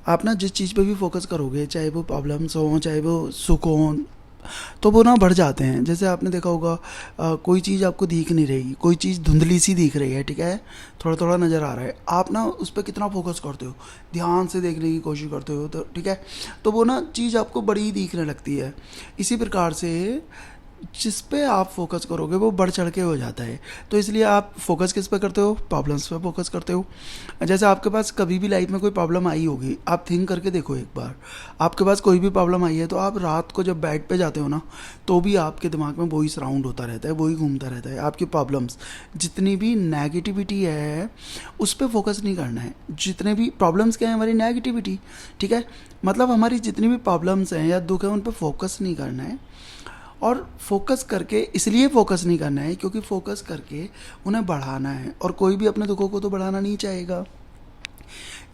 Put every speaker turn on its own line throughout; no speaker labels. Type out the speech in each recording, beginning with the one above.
आप ना जिस चीज़ पे भी फोकस करोगे, चाहे वो प्रॉब्लम्स हो चाहे वो सुख हो, तो वो ना बढ़ जाते हैं। जैसे आपने देखा होगा, कोई चीज़ आपको दिख नहीं रही, कोई चीज़ धुंधली सी दिख रही है, ठीक है, थोड़ा थोड़ा नज़र आ रहा है, आप ना उस पर कितना फोकस करते हो, ध्यान से देखने की कोशिश करते हो, तो ठीक है, तो वो ना चीज़ आपको बड़ी दिखने लगती है। इसी प्रकार से जिस पे आप फोकस करोगे वो बढ़ चढ़ के हो जाता है। तो इसलिए आप फोकस किस पे करते हो, प्रॉब्लम्स पे फोकस करते हो। जैसे आपके पास कभी भी लाइफ में कोई प्रॉब्लम आई होगी, आप थिंक करके देखो एक बार, आपके पास कोई भी प्रॉब्लम आई है तो आप रात को जब बेड पे जाते हो ना, तो भी आपके दिमाग में वही सराउंड होता रहता है, वही घूमता रहता है। आपकी प्रॉब्लम्स, जितनी भी नेगेटिविटी है उस पर फोकस नहीं करना है। जितने भी प्रॉब्लम्स क्या है, हमारी नेगेटिविटी, ठीक है, मतलब हमारी जितनी भी प्रॉब्लम्स हैं या दुख है उन पर फोकस नहीं करना है। और फोकस करके इसलिए फोकस नहीं करना है क्योंकि फोकस करके उन्हें बढ़ाना है, और कोई भी अपने दुखों को तो बढ़ाना नहीं चाहेगा।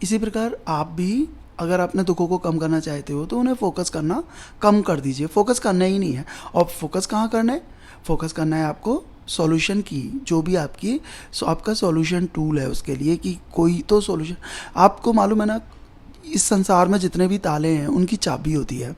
इसी प्रकार आप भी अगर अपने दुखों को कम करना चाहते हो तो उन्हें फोकस करना कम कर दीजिए। फोकस करना ही नहीं है। और फोकस कहाँ करना है, फोकस करना है आपको सॉल्यूशन की, जो भी आपकी आपका सॉल्यूशन टूल है उसके लिए, कि कोई तो सॉल्यूशन आपको मालूम है ना, इस संसार में जितने भी ताले हैं उनकी चाबी होती है।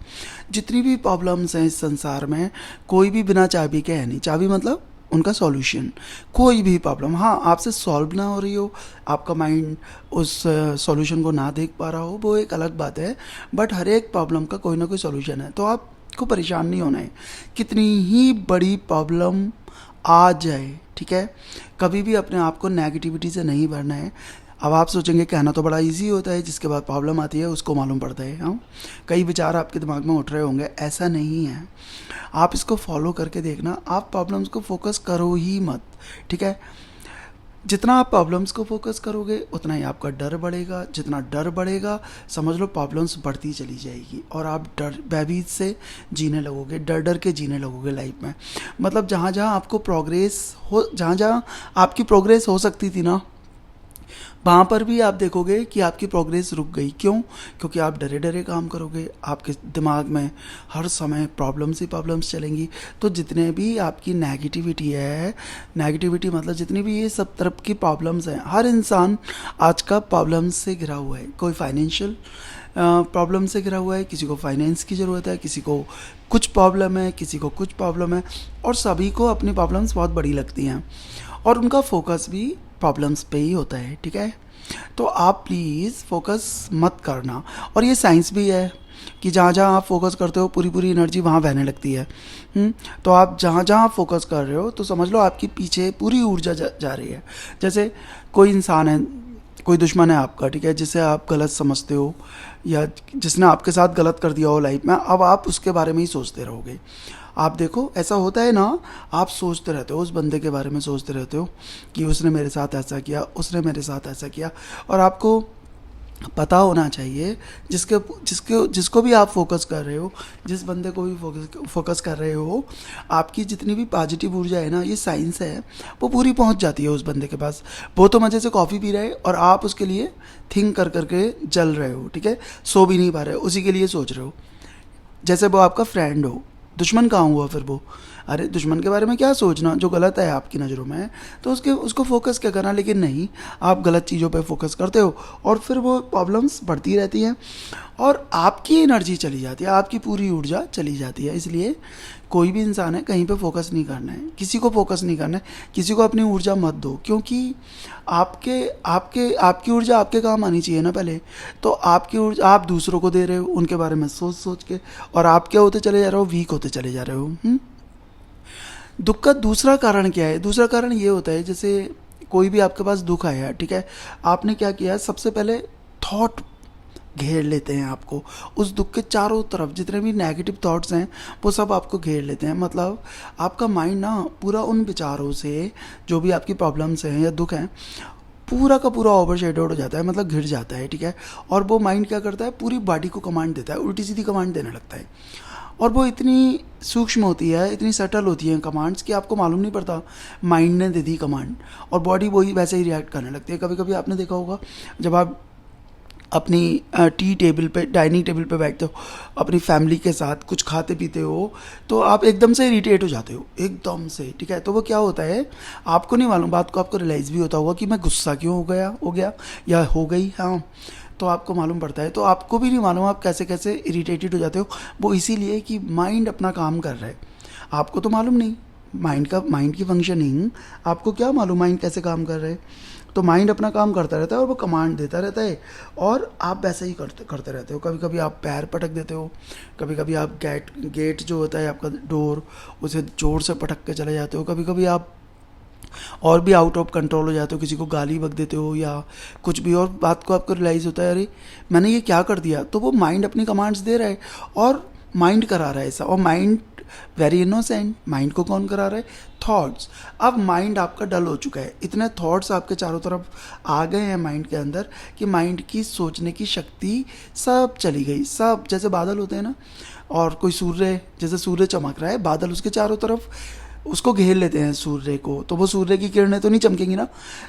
जितनी भी प्रॉब्लम्स हैं इस संसार में, कोई भी बिना चाबी के है नहीं। चाबी मतलब उनका सॉल्यूशन। कोई भी प्रॉब्लम, हाँ, आपसे सॉल्व ना हो रही हो, आपका माइंड उस सॉल्यूशन को ना देख पा रहा हो, वो एक अलग बात है, बट हर एक प्रॉब्लम का कोई ना कोई सॉल्यूशन है। तो आपको परेशान नहीं होना है, कितनी ही बड़ी प्रॉब्लम आ जाए, ठीक है, कभी भी अपने आप को नेगेटिविटी से नहीं भरना है। अब आप सोचेंगे कहना तो बड़ा इजी होता है, जिसके बाद प्रॉब्लम आती है उसको मालूम पड़ता है। हाँ, कई विचार आपके दिमाग में उठ रहे होंगे, ऐसा नहीं है। आप इसको फॉलो करके देखना, आप प्रॉब्लम्स को फोकस करो ही मत, ठीक है। जितना आप प्रॉब्लम्स को फोकस करोगे उतना ही आपका डर बढ़ेगा, जितना डर बढ़ेगा समझ लो प्रॉब्लम्स बढ़ती चली जाएगी, और आप डर भयभीत से जीने लगोगे, डर डर के जीने लगोगे लाइफ में। मतलब जहाँ जहाँ आपको प्रोग्रेस हो, जहाँ जहाँ आपकी प्रोग्रेस हो सकती थी ना, वहाँ पर भी आप देखोगे कि आपकी प्रोग्रेस रुक गई। क्यों? क्योंकि आप डरे डरे काम करोगे, आपके दिमाग में हर समय प्रॉब्लम्स ही प्रॉब्लम्स चलेंगी। तो जितने भी आपकी नेगेटिविटी है, नेगेटिविटी मतलब जितनी भी ये सब तरफ की प्रॉब्लम्स हैं, हर इंसान आज का प्रॉब्लम्स से घिरा हुआ है। कोई फाइनेंशियल प्रॉब्लम से घिरा हुआ है, किसी को फाइनेंस की ज़रूरत है, किसी को कुछ प्रॉब्लम है, किसी को कुछ प्रॉब्लम है, और सभी को अपनी प्रॉब्लम्स बहुत बड़ी लगती हैं, और उनका फोकस भी प्रॉब्लम्स पे ही होता है, ठीक है। तो आप प्लीज़ फोकस मत करना, और ये साइंस भी है कि जहाँ जहाँ आप फोकस करते हो पूरी पूरी एनर्जी वहाँ बहने लगती है। तो आप जहाँ जहाँ फोकस कर रहे हो तो समझ लो आपकी पीछे पूरी ऊर्जा जा रही है। जैसे कोई इंसान है, कोई दुश्मन है आपका, ठीक है, जिसे आप गलत समझते हो या जिसने आपके साथ गलत कर दिया हो लाइफ में, अब आप उसके बारे में ही सोचते रहोगे। आप देखो ऐसा होता है ना, आप सोचते रहते हो उस बंदे के बारे में, सोचते रहते हो कि उसने मेरे साथ ऐसा किया, उसने मेरे साथ ऐसा किया। और आपको पता होना चाहिए जिसके जिसके जिसको भी आप फोकस कर रहे हो, जिस बंदे को भी फोकस कर रहे हो, आपकी जितनी भी पॉजिटिव ऊर्जा है ना, ये साइंस है, वो पूरी पहुंच जाती है उस बंदे के पास। वो तो मज़े से कॉफ़ी पी रहे हैं और आप उसके लिए थिंक कर करके जल रहे हो, ठीक है, सो भी नहीं पा रहे हो, उसी के लिए सोच रहे हो। जैसे वो आपका फ्रेंड हो, दुश्मन कहाँ हुआ फिर वो? अरे दुश्मन के बारे में क्या सोचना, जो गलत है आपकी नज़रों में, तो उसको फोकस क्या करना। लेकिन नहीं, आप गलत चीज़ों पे फोकस करते हो और फिर वो प्रॉब्लम्स बढ़ती रहती हैं और आपकी एनर्जी चली जाती है, आपकी पूरी ऊर्जा चली जाती है। इसलिए कोई भी इंसान है, कहीं पे फोकस नहीं करना है, किसी को फोकस नहीं करना है, किसी को अपनी ऊर्जा मत दो, क्योंकि आपके आपके आपकी ऊर्जा आपके काम आनी चाहिए ना पहले। तो आपकी ऊर्जा आप दूसरों को दे रहे हो उनके बारे में सोच सोच के, और आप क्या होते चले जा रहे हो, वीक होते चले जा रहे हो। दुख का दूसरा कारण क्या है? दूसरा कारण ये होता है, जैसे कोई भी आपके पास दुख आया, ठीक है, आपने क्या किया, सबसे पहले थॉट घेर लेते हैं आपको, उस दुख के चारों तरफ जितने भी नेगेटिव थॉट्स हैं वो सब आपको घेर लेते हैं। मतलब आपका माइंड ना पूरा उन विचारों से, जो भी आपकी प्रॉब्लम्स हैं या दुख हैं, पूरा का पूरा ओवर शेडोड हो जाता है, मतलब घिर जाता है, ठीक है। और वो माइंड क्या करता है, पूरी बॉडी को कमांड देता है, उल्टी सीधी कमांड देने लगता है। और वो इतनी सूक्ष्म होती है, इतनी सटल होती है कमांड्स, कि आपको मालूम नहीं पड़ता माइंड ने दे दी कमांड, और बॉडी वही वैसे ही रिएक्ट करने लगती है। कभी कभी आपने देखा होगा, जब आप अपनी टी टेबल पे, डाइनिंग टेबल पे बैठते हो अपनी फैमिली के साथ, कुछ खाते पीते हो, तो आप एकदम से इरिटेट हो जाते हो, एकदम से, ठीक है। तो वो क्या होता है, आपको नहीं मालूम, बात को आपको रियलाइज़ भी होता होगा कि मैं गुस्सा क्यों हो गया या हो गई। हाँ, तो आपको मालूम पड़ता है। तो आपको भी नहीं मालूम आप कैसे कैसे इरिटेटेड हो जाते हो। वो इसीलिए कि माइंड अपना काम कर रहा है, आपको तो मालूम नहीं। माइंड की फंक्शनिंग आपको क्या मालूम माइंड कैसे काम कर रहा है। तो माइंड अपना काम करता रहता है और वो कमांड देता रहता है, और आप वैसे ही करते करते रहते हो। कभी कभी आप पैर पटक देते हो, कभी कभी आप गेट जो होता है आपका डोर, उसे जोर से पटक के चले जाते हो। कभी कभी आप और भी आउट ऑफ कंट्रोल हो जाते हो, किसी को गाली बक देते हो या कुछ भी, और बात को आपको रियलाइज़ होता है अरे मैंने ये क्या कर दिया। तो वो माइंड अपनी कमांड्स दे रहा है और माइंड करा रहा है ऐसा। और माइंड वेरी इनोसेंट, माइंड को कौन करा रहा है? थॉट्स। अब माइंड आपका डल हो चुका है, इतने थॉट्स आपके चारों तरफ आ गए हैं माइंड के अंदर कि माइंड की सोचने की शक्ति सब चली गई। सब जैसे बादल होते हैं ना, और कोई सूर्य, जैसे सूर्य चमक रहा है, बादल उसके चारों तरफ उसको घेर लेते हैं सूर्य को, तो वो सूर्य की किरणें तो नहीं चमकेंगी ना।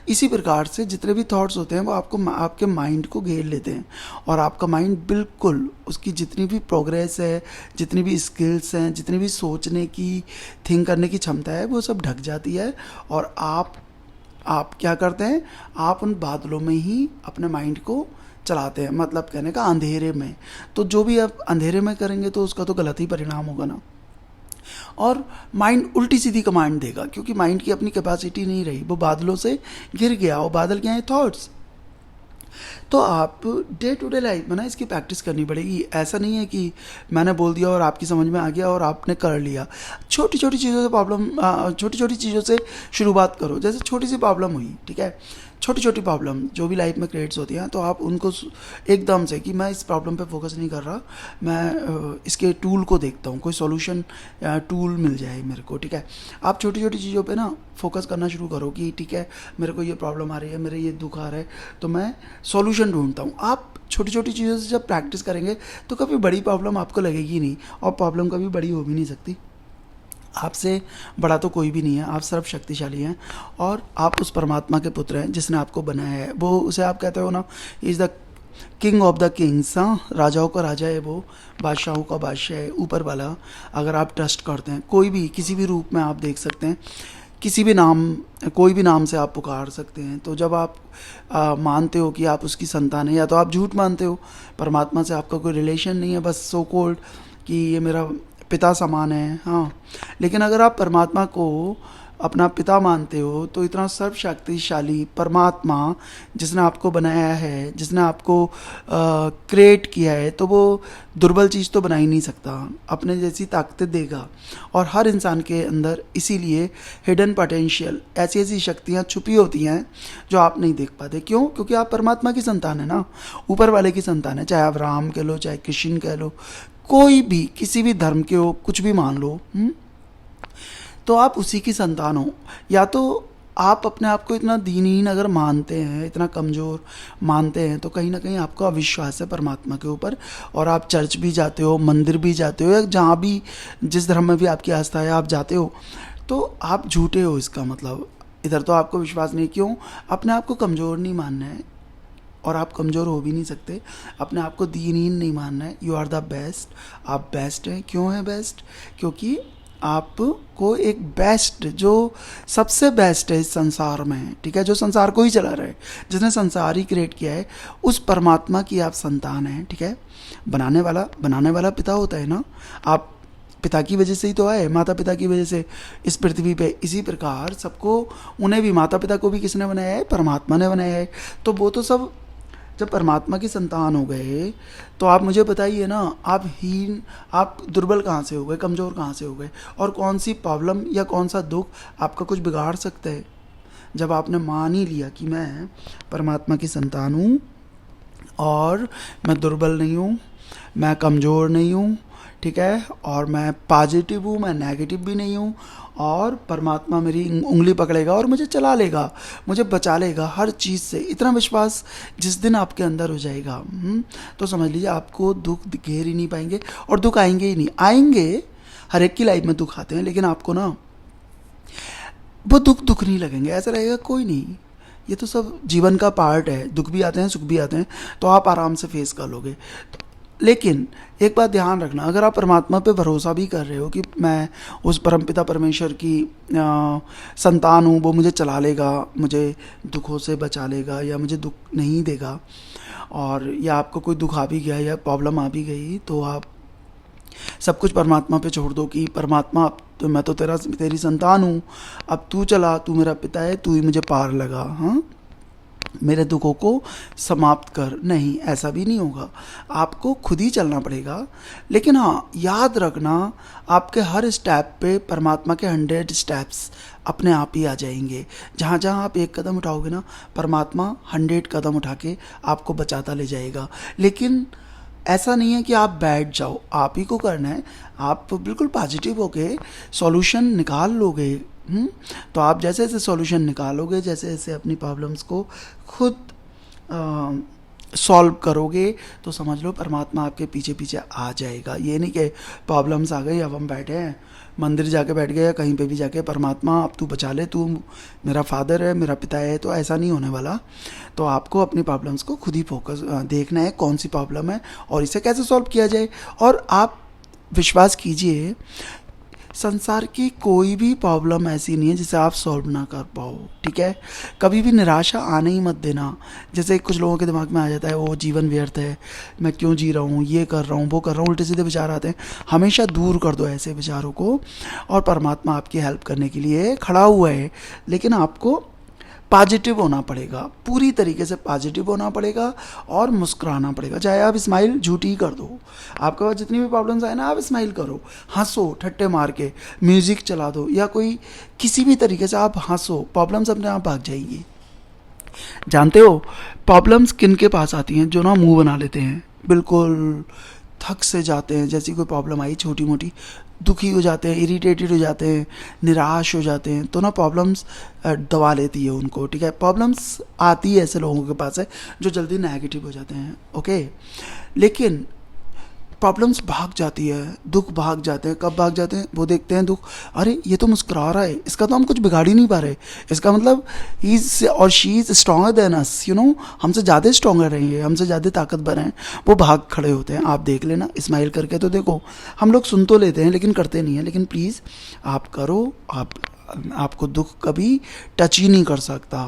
इसी प्रकार से जितने भी थॉट्स होते हैं वो आपके माइंड को घेर लेते हैं, और आपका माइंड बिल्कुल उसकी जितनी भी प्रोग्रेस है, जितनी भी स्किल्स हैं, जितनी भी सोचने की, थिंक करने की क्षमता है, वो सब ढक जाती है। और आप क्या करते हैं? आप उन बादलों में ही अपने माइंड को चलाते हैं, मतलब कहने का अंधेरे में। तो जो भी आप अंधेरे में करेंगे तो उसका तो गलत ही परिणाम होगा ना। और माइंड उल्टी सीधी कमांड देगा, क्योंकि माइंड की अपनी कैपेसिटी नहीं रही, वो बादलों से घिर गया। और बादल क्या है? थॉट्स। तो आप डे टू डे लाइफ में ना इसकी प्रैक्टिस करनी पड़ेगी। ऐसा नहीं है कि मैंने बोल दिया और आपकी समझ में आ गया और आपने कर लिया। छोटी छोटी चीज़ों से छोटी छोटी चीज़ों से शुरुआत करो। जैसे छोटी सी प्रॉब्लम हुई, ठीक है, छोटी छोटी प्रॉब्लम जो भी लाइफ में क्रिएट्स होती हैं, तो आप उनको एकदम से कि मैं इस प्रॉब्लम पे फोकस नहीं कर रहा, मैं इसके टूल को देखता हूँ, कोई सॉल्यूशन टूल मिल जाए मेरे को, ठीक है। आप छोटी छोटी चीज़ों पे ना फोकस करना शुरू करो कि ठीक है मेरे को ये प्रॉब्लम आ रही है, मेरे ये दुख आ रहा है, तो मैं सॉल्यूशन ढूंढता हूँ। आप छोटी छोटी चीज़ों से जब प्रैक्टिस करेंगे तो कभी बड़ी प्रॉब्लम आपको लगेगी नहीं, और प्रॉब्लम कभी बड़ी हो भी नहीं सकती। आपसे बड़ा तो कोई भी नहीं है, आप सर्व शक्तिशाली हैं, और आप उस परमात्मा के पुत्र हैं जिसने आपको बनाया है। वो उसे आप कहते हो ना, is the king of the Kings. हाँ, राजाओं का राजा है वो, बादशाहों का बादशाह है, ऊपर वाला। अगर आप ट्रस्ट करते हैं, कोई भी किसी भी रूप में आप देख सकते हैं, किसी भी नाम, कोई भी नाम से आप पुकार सकते हैं। तो जब आप मानते हो कि आप उसकी संतान है, या तो आप झूठ मानते हो, परमात्मा से आपका कोई रिलेशन नहीं है, बस सो कॉल्ड कि ये मेरा पिता समान है। हाँ, लेकिन अगर आप परमात्मा को अपना पिता मानते हो, तो इतना सर्वशक्तिशाली परमात्मा जिसने आपको बनाया है, जिसने आपको क्रिएट किया है, तो वो दुर्बल चीज़ तो बना ही नहीं सकता, अपने जैसी ताकतें देगा। और हर इंसान के अंदर इसीलिए हिडन पोटेंशियल, ऐसी ऐसी शक्तियाँ छुपी होती हैं जो आप नहीं देख पाते। क्यों? क्योंकि आप परमात्मा की संतान है ना, ऊपर वाले की संतान है। चाहे आप राम कह लो, चाहे कृष्ण कह लो, कोई भी किसी भी धर्म के हो, कुछ भी मान लो, तो आप उसी की संतान हो। या तो आप अपने आप को इतना दीनहीन अगर मानते हैं, इतना कमज़ोर मानते हैं, तो कहीं ना कहीं आपको अविश्वास है परमात्मा के ऊपर, और आप चर्च भी जाते हो, मंदिर भी जाते हो, या जहाँ भी जिस धर्म में भी आपकी आस्था है आप जाते हो, तो आप झूठे हो। इसका मतलब इधर तो आपको विश्वास नहीं। क्यों? अपने आप को कमज़ोर नहीं मानना है, और आप कमज़ोर हो भी नहीं सकते। अपने आप को दीनहीन नहीं मानना है। यू आर द बेस्ट, आप बेस्ट हैं। क्यों है बेस्ट? क्योंकि आपको एक बेस्ट, जो सबसे बेस्ट है इस संसार में, ठीक है, जो संसार को ही चला रहा है, जिसने संसार ही क्रिएट किया है, उस परमात्मा की आप संतान हैं, ठीक है। बनाने वाला पिता होता है ना। आप पिता की वजह से ही तो आए, माता पिता की वजह से इस पृथ्वी पे। इसी प्रकार सबको, उन्हें भी, माता पिता को भी किसने बनाया है? परमात्मा ने बनाया है। तो वो तो सब जब परमात्मा की संतान हो गए, तो आप मुझे बताइए ना, आप दुर्बल कहाँ से हो गए, कमज़ोर कहाँ से हो गए, और कौन सी प्रॉब्लम या कौन सा दुख आपका कुछ बिगाड़ सकता है? जब आपने मान ही लिया कि मैं परमात्मा की संतान हूँ, और मैं दुर्बल नहीं हूँ, मैं कमज़ोर नहीं हूँ, ठीक है, और मैं पॉजिटिव हूँ, मैं नेगेटिव भी नहीं हूँ, और परमात्मा मेरी उंगली पकड़ेगा और मुझे चला लेगा, मुझे बचा लेगा हर चीज़ से। इतना विश्वास जिस दिन आपके अंदर हो जाएगा, तो समझ लीजिए आपको दुख घेर ही नहीं पाएंगे, और दुख आएंगे ही नहीं। आएंगे, हर एक की लाइफ में दुख आते हैं, लेकिन आपको ना वो दुख नहीं लगेंगे। ऐसा लगेगा कोई नहीं, ये तो सब जीवन का पार्ट है, दुख भी आते हैं, सुख भी आते हैं, तो आप आराम से फेस कर लोगे। लेकिन एक बात ध्यान रखना, अगर आप परमात्मा पे भरोसा भी कर रहे हो कि मैं उस परमपिता परमेश्वर की संतान हूँ, वो मुझे चला लेगा, मुझे दुखों से बचा लेगा, या मुझे दुख नहीं देगा, और या आपको कोई दुख आ भी गया या प्रॉब्लम आ भी गई, तो आप सब कुछ परमात्मा पे छोड़ दो कि परमात्मा अब तो मैं तो तेरी संतान हूँ, अब तू चला, तू मेरा पिता है, तू ही मुझे पार लगा, हाँ, मेरे दुखों को समाप्त कर। नहीं, ऐसा भी नहीं होगा, आपको खुद ही चलना पड़ेगा। लेकिन हाँ, याद रखना, आपके हर स्टेप पे परमात्मा के 100 स्टेप्स अपने आप ही आ जाएंगे। जहाँ जहाँ आप एक कदम उठाओगे ना, परमात्मा 100 कदम उठा के आपको बचाता ले जाएगा। लेकिन ऐसा नहीं है कि आप बैठ जाओ, आप ही को करना है। आप बिल्कुल पॉजिटिव होके सॉल्यूशन निकाल लोगे। तो आप जैसे जैसे सॉल्यूशन निकालोगे, जैसे जैसे अपनी प्रॉब्लम्स को खुद सॉल्व करोगे, तो समझ लो परमात्मा आपके पीछे पीछे आ जाएगा। ये नहीं कि प्रॉब्लम्स आ गई, अब हम बैठे हैं, मंदिर जाके बैठ गए या कहीं पे भी जाके, परमात्मा अब तू बचा ले, तू मेरा फादर है, मेरा पिता है, तो ऐसा नहीं होने वाला। तो आपको अपनी प्रॉब्लम्स को खुद ही फोकस देखना है, कौन सी प्रॉब्लम है और इसे कैसे सॉल्व किया जाए। और आप विश्वास कीजिए, संसार की कोई भी प्रॉब्लम ऐसी नहीं है जिसे आप सॉल्व ना कर पाओ, ठीक है। कभी भी निराशा आने ही मत देना। जैसे कुछ लोगों के दिमाग में आ जाता है, वो जीवन व्यर्थ है, मैं क्यों जी रहा हूँ, ये कर रहा हूँ, वो कर रहा हूँ, उल्टे सीधे विचार आते हैं। हमेशा दूर कर दो ऐसे विचारों को, और परमात्मा आपकी हेल्प करने के लिए खड़ा हुआ है। लेकिन आपको पॉजिटिव होना पड़ेगा, पूरी तरीके से पॉजिटिव होना पड़ेगा और मुस्कुराना पड़ेगा। चाहे आप स्माइल झूठी ही कर दो, आपके पास जितनी भी प्रॉब्लम्स आए ना, आप स्माइल करो, हंसो, ठट्टे मार के म्यूज़िक चला दो, या कोई किसी भी तरीके से आप हंसो, प्रॉब्लम्स अपने आप भाग जाएगी। जानते हो प्रॉब्लम्स किन के पास आती हैं? जो ना मुंह बना लेते हैं, बिल्कुल थक से जाते हैं, जैसी कोई प्रॉब्लम आई छोटी मोटी, दुखी हो जाते हैं, इरिटेटेड हो जाते हैं, निराश हो जाते हैं, तो ना प्रॉब्लम्स दबा लेती है उनको, ठीक है। प्रॉब्लम्स आती है ऐसे लोगों के पास है जो जल्दी नेगेटिव हो जाते हैं, ओके। लेकिन प्रॉब्लम्स भाग जाती है, दुख भाग जाते हैं। कब भाग जाते हैं? वो देखते हैं दुख, अरे ये तो मुस्कुरा रहा है, इसका तो हम कुछ बिगाड़ ही नहीं पा रहे, इसका मतलब ही इज और she is stronger than us, you know, हमसे ज़्यादा स्ट्रॉन्गर रहेंगे, हमसे ज़्यादा ताकतवर हैं। वो भाग खड़े होते हैं। आप देख लेना, स्माइल करके तो देखो। हम लोग सुन तो लेते हैं लेकिन करते नहीं हैं। लेकिन प्लीज़ आप करो, आपको दुख कभी टच ही नहीं कर सकता।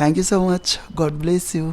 Thank you so much, God bless you.